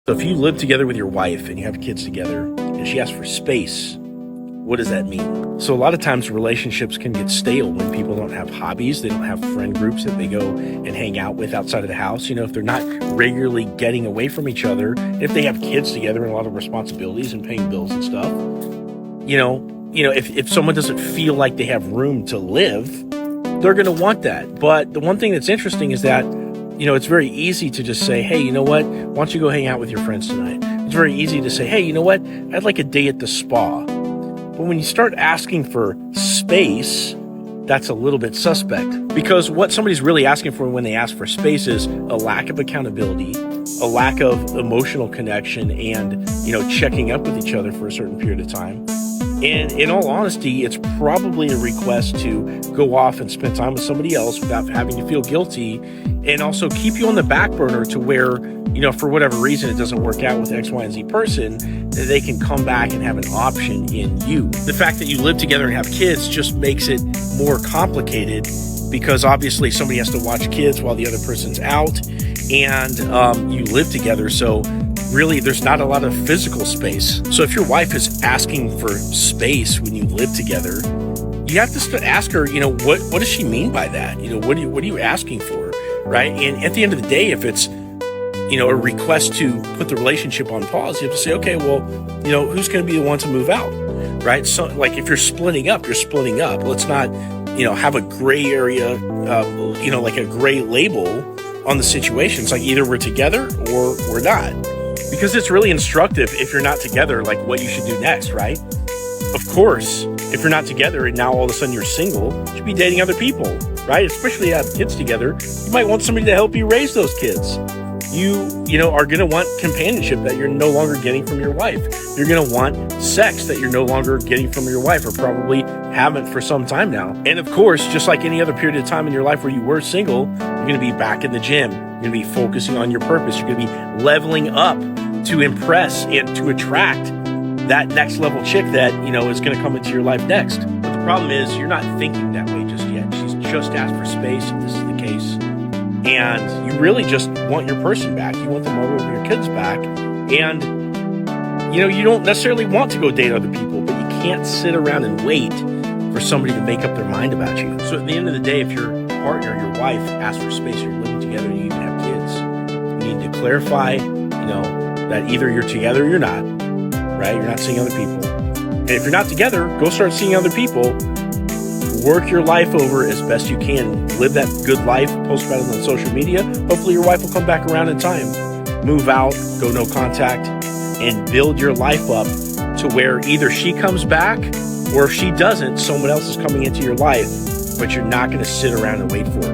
So if you live together with your wife and you have kids together and she asks for space, what does that mean? So a lot of times relationships can get stale when people don't have hobbies, they don't have friend groups that they go and hang out with outside of the house. If they're not regularly getting away from each other, if they have kids together and a lot of responsibilities and paying bills and stuff, if someone doesn't feel like they have room to live, they're going to want that. But the one thing that's interesting is that it's very easy to just say, hey, you know what? Why don't you go hang out with your friends tonight? It's very easy to say, hey, you know what? I'd like a day at the spa. But when you start asking for space, that's a little bit suspect, because what somebody's really asking for when they ask for space is a lack of accountability, a lack of emotional connection, and, checking up with each other for a certain period of time. And in all honesty, it's probably a request to go off and spend time with somebody else without having to feel guilty, and also keep you on the back burner to where, for whatever reason it doesn't work out with X, Y, and Z person, they can come back and have an option in you. The fact that you live together and have kids just makes it more complicated, because obviously somebody has to watch kids while the other person's out, and you live together, so really there's not a lot of physical space. So if your wife is asking for space when you live together, you have to ask her, what does she mean by that? What are you asking for, right? And at the end of the day, if it's a request to put the relationship on pause, you have to say, okay, well, who's going to be the one to move out, right? So like if you're splitting up, you're splitting up. Let's not, have a gray area, like a gray label on the situation. It's like either we're together or we're not. Because it's really instructive if you're not together, like what you should do next, right? Of course, if you're not together and now all of a sudden you're single, you should be dating other people, right? Especially if you have kids together, you might want somebody to help you raise those kids. You are going to want companionship that you're no longer getting from your wife. You're going to want sex that you're no longer getting from your wife, or probably haven't for some time now. And of course, just like any other period of time in your life where you were single, you're going to be back in the gym. You're going to be focusing on your purpose. You're going to be leveling up to impress and to attract that next level chick that, is going to come into your life next. But the problem is you're not thinking that way just yet. She's just asked for space, if this is the case. And you really just want your person back. You want them over with your kids back. And, you don't necessarily want to go date other people, but you can't sit around and wait for somebody to make up their mind about you. So at the end of the day, if your partner, your wife, asks for space, or you're living together and you even have kids, you need to clarify, that either you're together or you're not, right? You're not seeing other people. And if you're not together, go start seeing other people. Work your life over as best you can. Live that good life. Post about it on social media. Hopefully your wife will come back around in time. Move out, go no contact, and build your life up to where either she comes back, or if she doesn't, someone else is coming into your life, but you're not going to sit around and wait for it.